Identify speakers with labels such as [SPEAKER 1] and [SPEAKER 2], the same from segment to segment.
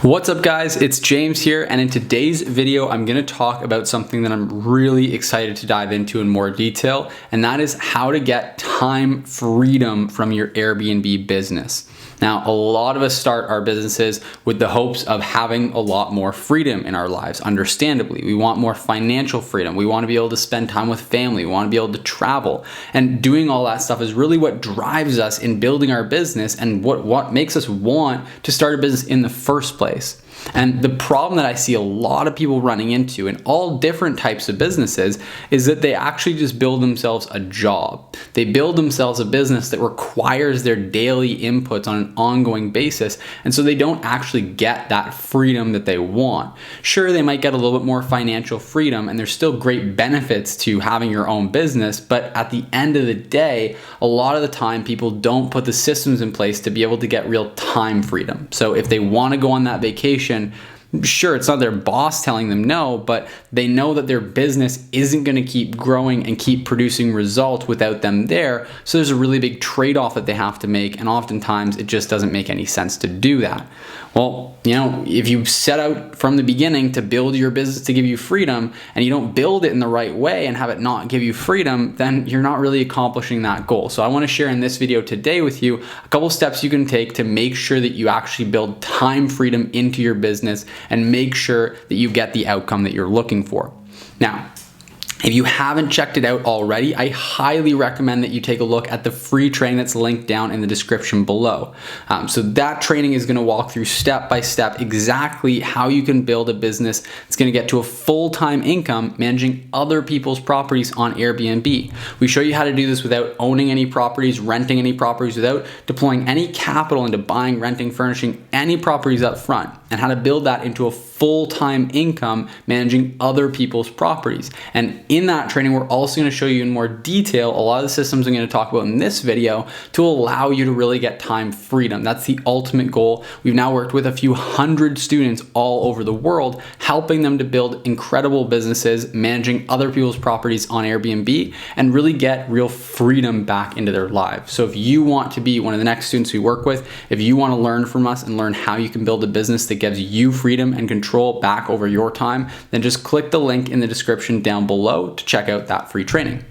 [SPEAKER 1] What's up guys, it's James here, and in today's video I'm going to talk about something that I'm really excited to dive into in more detail, and that is how to get time freedom from your Airbnb business. Now, a lot of us start our businesses with the hopes of having a lot more freedom in our lives, understandably. We want more financial freedom. We want to be able to spend time with family. We want to be able to travel. And doing all that stuff is really what drives us in building our business and what makes us want to start a business in the first place. And the problem that I see a lot of people running into in all different types of businesses is that they actually just build themselves a job. They build themselves a business that requires their daily inputs on an ongoing basis, and so they don't actually get that freedom that they want. Sure, they might get a little bit more financial freedom, and there's still great benefits to having your own business, but at the end of the day, a lot of the time people don't put the systems in place to be able to get real time freedom. So if they want to go on that vacation, sure, it's not their boss telling them no, but they know that their business isn't going to keep growing and keep producing results without them there. So there's a really big trade-off that they have to make, and oftentimes it just doesn't make any sense to do that. Well, if you set out from the beginning to build your business to give you freedom, and you don't build it in the right way and have it not give you freedom, then you're not really accomplishing that goal. So I want to share in this video today with you a couple steps you can take to make sure that you actually build time freedom into your business and make sure that you get the outcome that you're looking for. Now, if you haven't checked it out already, I highly recommend that you take a look at the free training that's linked down in the description below. So that training is going to walk through step by step exactly how you can build a business that's going to get to a full-time income managing other people's properties on Airbnb. We show you how to do this without owning any properties, renting any properties, without deploying any capital into buying, renting, furnishing any properties up front, and how to build that into a full-time income managing other people's properties. And in that training, we're also going to show you in more detail a lot of the systems I'm going to talk about in this video to allow you to really get time freedom. That's the ultimate goal. We've now worked with a few hundred students all over the world, helping them to build incredible businesses, managing other people's properties on Airbnb, and really get real freedom back into their lives. So if you want to be one of the next students we work with, if you want to learn from us and learn how you can build a business that gives you freedom and control back over your time, then just click the link in the description down below to check out that free training.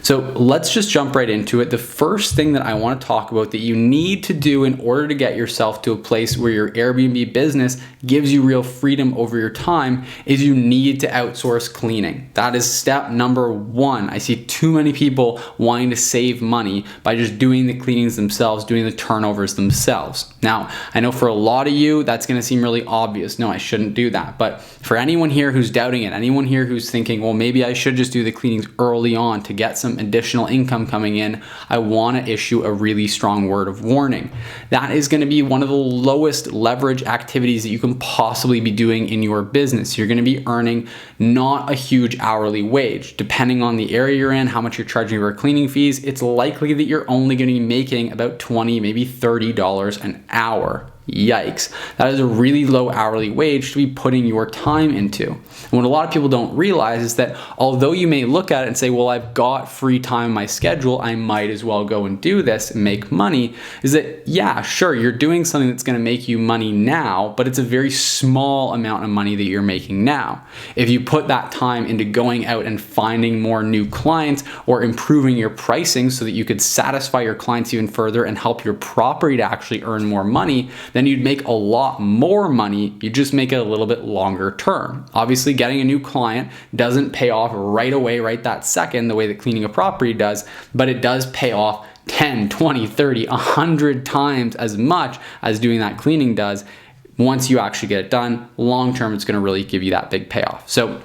[SPEAKER 1] So let's just jump right into it. The first thing that I want to talk about that you need to do in order to get yourself to a place where your Airbnb business gives you real freedom over your time is you need to outsource cleaning. That is step number one. I see too many people wanting to save money by just doing the cleanings themselves, doing the turnovers themselves. Now, I know for a lot of you, that's going to seem really obvious. No, I shouldn't do that. But for anyone here who's doubting it, anyone here who's thinking, well, maybe I should just do the cleanings early on to get some additional income coming in, I want to issue a really strong word of warning. That is going to be one of the lowest leverage activities that you can possibly be doing in your business. You're going to be earning not a huge hourly wage. Depending on the area you're in, how much you're charging for cleaning fees, it's likely that you're only going to be making about $20, maybe $30 an hour. Yikes. That is a really low hourly wage to be putting your time into. And what a lot of people don't realize is that although you may look at it and say, well, I've got free time in my schedule, I might as well go and do this and make money, is that, yeah, sure, you're doing something that's going to make you money now, but it's a very small amount of money that you're making now. If you put that time into going out and finding more new clients or improving your pricing so that you could satisfy your clients even further and help your property to actually earn more money, then you'd make a lot more money. You just make it a little bit longer term. Obviously, getting a new client doesn't pay off right away, right that second, the way that cleaning a property does, but it does pay off 10, 20, 30, 100 times as much as doing that cleaning does. Once you actually get it done, long term, it's going to really give you that big payoff. So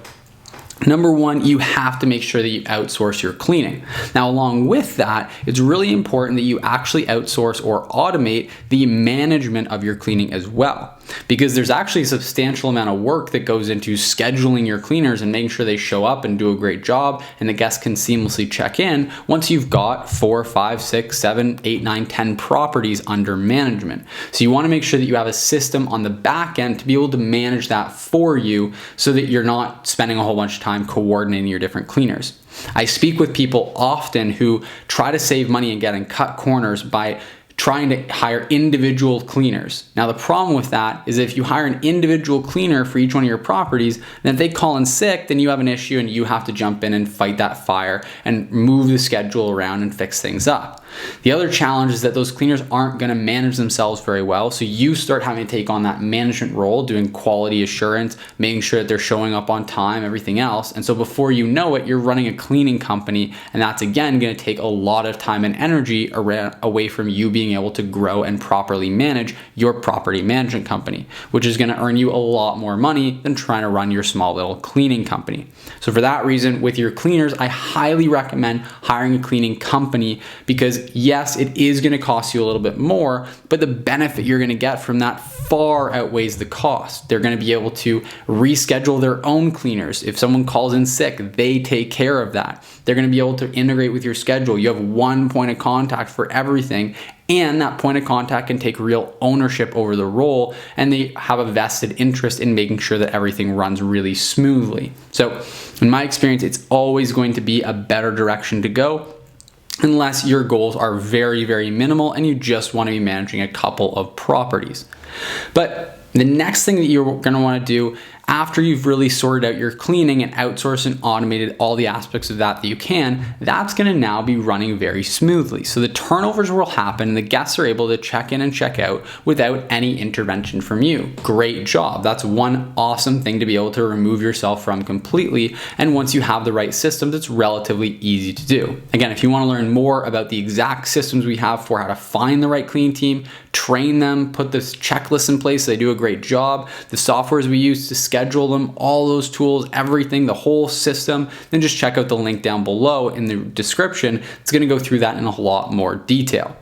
[SPEAKER 1] number one, you have to make sure that you outsource your cleaning. Now, along with that, it's really important that you actually outsource or automate the management of your cleaning as well, because there's actually a substantial amount of work that goes into scheduling your cleaners and making sure they show up and do a great job and the guests can seamlessly check in once you've got 4, 5, 6, 7, 8, 9, 10 properties under management. So you want to make sure that you have a system on the back end to be able to manage that for you so that you're not spending a whole bunch of time coordinating your different cleaners. I speak with people often who try to save money and get in cut corners by trying to hire individual cleaners. Now, the problem with that is if you hire an individual cleaner for each one of your properties, then if they call in sick, then you have an issue and you have to jump in and fight that fire and move the schedule around and fix things up. The other challenge is that those cleaners aren't going to manage themselves very well. So you start having to take on that management role, doing quality assurance, making sure that they're showing up on time, everything else. And so before you know it, you're running a cleaning company. And that's again going to take a lot of time and energy away from you being able to grow and properly manage your property management company, which is going to earn you a lot more money than trying to run your small little cleaning company. So for that reason, with your cleaners, I highly recommend hiring a cleaning company because yes, it is going to cost you a little bit more, but the benefit you're going to get from that far outweighs the cost. They're going to be able to reschedule their own cleaners. If someone calls in sick, they take care of that. They're going to be able to integrate with your schedule. You have one point of contact for everything, and that point of contact can take real ownership over the role, and they have a vested interest in making sure that everything runs really smoothly. So in my experience, it's always going to be a better direction to go unless your goals are very, very minimal and you just want to be managing a couple of properties. But the next thing that you're going to want to do after you've really sorted out your cleaning and outsourced and automated all the aspects of that you can, that's going to now be running very smoothly. So the turnovers will happen and the guests are able to check in and check out without any intervention from you. Great job. That's one awesome thing to be able to remove yourself from completely. And once you have the right systems, it's relatively easy to do. Again, if you want to learn more about the exact systems we have for how to find the right cleaning team, train them, put this checklist in place so they do a great job, the softwares we use to schedule them, all those tools, everything, the whole system, then just check out the link down below in the description. It's going to go through that in a lot more detail.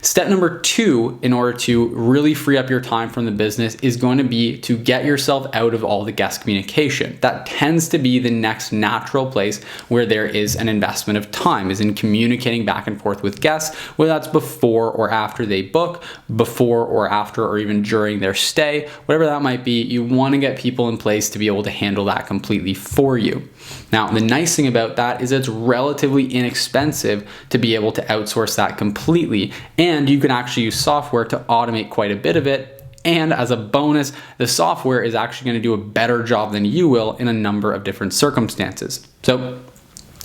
[SPEAKER 1] Step number 2, in order to really free up your time from the business, is going to be to get yourself out of all the guest communication. That tends to be the next natural place where there is an investment of time, is in communicating back and forth with guests, whether that's before or after they book, before or after, or even during their stay, whatever that might be. You want to get people in place to be able to handle that completely for you. Now, the nice thing about that is it's relatively inexpensive to be able to outsource that completely, and you can actually use software to automate quite a bit of it. And as a bonus, the software is actually going to do a better job than you will in a number of different circumstances. So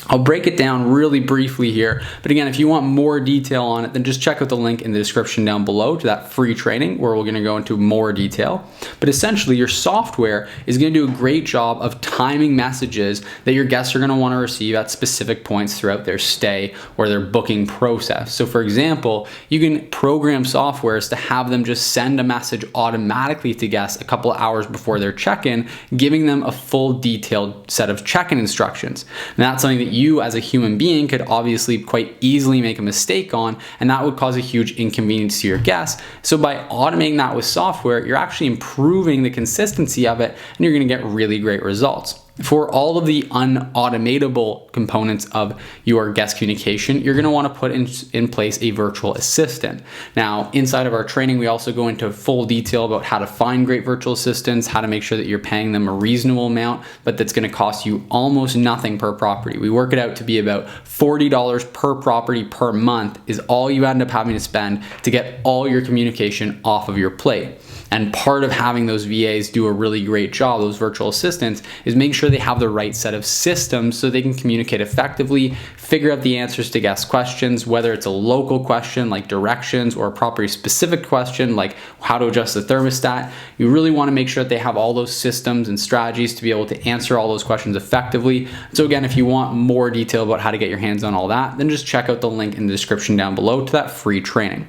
[SPEAKER 1] I'll break it down really briefly here, but again, if you want more detail on it, then just check out the link in the description down below to that free training where we're going to go into more detail. But essentially, your software is going to do a great job of timing messages that your guests are going to want to receive at specific points throughout their stay or their booking process. So for example, you can program softwares to have them just send a message automatically to guests a couple of hours before their check-in, giving them a full detailed set of check-in instructions. And that's something that you as a human being could obviously quite easily make a mistake on, and that would cause a huge inconvenience to your guests. So by automating that with software, you're actually improving the consistency of it, and you're going to get really great results. For all of the unautomatable components of your guest communication, you're going to want to put in place a virtual assistant. Now, inside of our training, we also go into full detail about how to find great virtual assistants, how to make sure that you're paying them a reasonable amount, but that's going to cost you almost nothing per property. We work it out to be about $40 per property per month is all you end up having to spend to get all your communication off of your plate. And part of having those VAs do a really great job, those virtual assistants, is make sure they have the right set of systems so they can communicate effectively, figure out the answers to guest questions, whether it's a local question like directions or a property specific question like how to adjust the thermostat. You really want to make sure that they have all those systems and strategies to be able to answer all those questions effectively. So again, if you want more detail about how to get your hands on all that, then just check out the link in the description down below to that free training.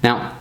[SPEAKER 1] Now,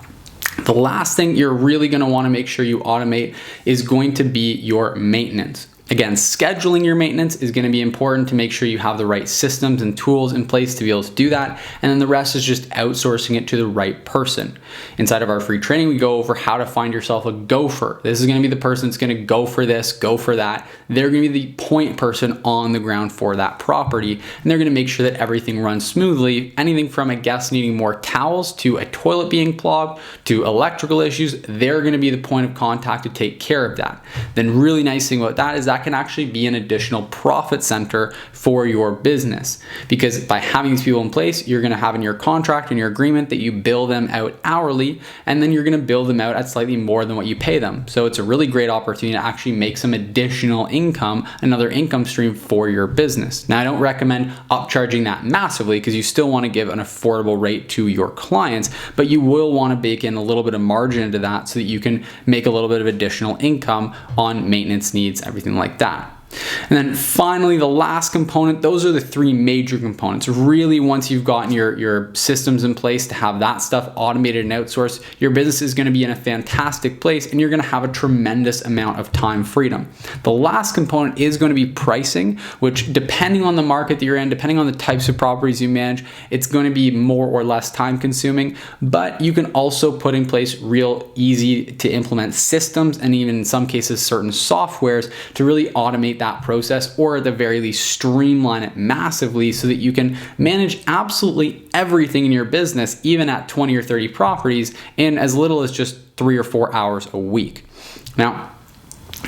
[SPEAKER 1] the last thing you're really going to want to make sure you automate is going to be your maintenance. Again, scheduling your maintenance is going to be important to make sure you have the right systems and tools in place to be able to do that. And then the rest is just outsourcing it to the right person. Inside of our free training, we go over how to find yourself a gopher. This is going to be the person that's going to go for this, go for that. They're going to be the point person on the ground for that property. And they're going to make sure that everything runs smoothly. Anything from a guest needing more towels to a toilet being clogged to electrical issues, they're going to be the point of contact to take care of that. Then really nice thing about that is that that can actually be an additional profit center for your business. Because by having these people in place, you're gonna have in your contract and your agreement that you bill them out hourly, and then you're gonna bill them out at slightly more than what you pay them. So it's a really great opportunity to actually make some additional income, another income stream for your business. Now, I don't recommend upcharging that massively because you still wanna give an affordable rate to your clients, but you will wanna bake in a little bit of margin into that so that you can make a little bit of additional income on maintenance needs, everything like that. And then finally, the last component, those are the three major components. Really, once you've gotten your systems in place to have that stuff automated and outsourced, your business is going to be in a fantastic place and you're going to have a tremendous amount of time freedom. The last component is going to be pricing, which depending on the market that you're in, depending on the types of properties you manage, it's going to be more or less time consuming, but you can also put in place real easy to implement systems and even in some cases certain softwares to really automate that process, or at the very least streamline it massively so that you can manage absolutely everything in your business, even at 20 or 30 properties, in as little as just 3 or 4 hours a week. Now,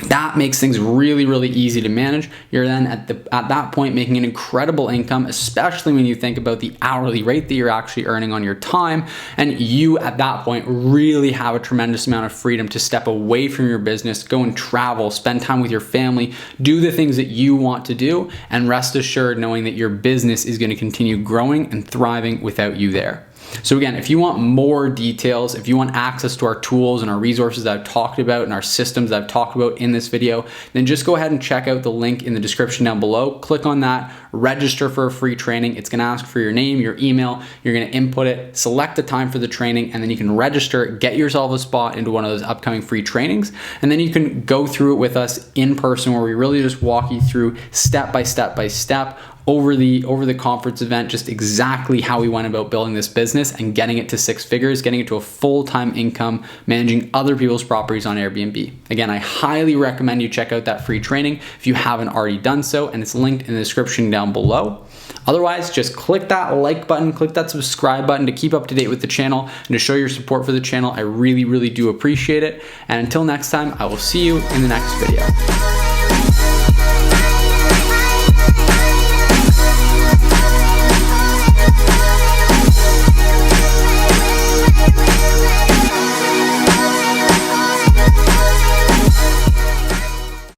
[SPEAKER 1] that makes things really, really easy to manage. You're then at that point making an incredible income, especially when you think about the hourly rate that you're actually earning on your time. And you at that point really have a tremendous amount of freedom to step away from your business, go and travel, spend time with your family, do the things that you want to do, and rest assured knowing that your business is going to continue growing and thriving without you there. So again, if you want more details, if you want access to our tools and our resources that I've talked about and our systems that I've talked about in this video, then just go ahead and check out the link in the description down below. Click on that, register for a free training. It's going to ask for your name, your email. You're going to input it, select the time for the training, and then you can register, get yourself a spot into one of those upcoming free trainings. And then you can go through it with us in person where we really just walk you through step by step over the conference event, just exactly how we went about building this business and getting it to 6 figures, getting it to a full-time income, managing other people's properties on Airbnb. Again, I highly recommend you check out that free training if you haven't already done so, and it's linked in the description down below. Otherwise, just click that like button, click that subscribe button to keep up to date with the channel and to show your support for the channel. I really, really do appreciate it. And until next time, I will see you in the next video.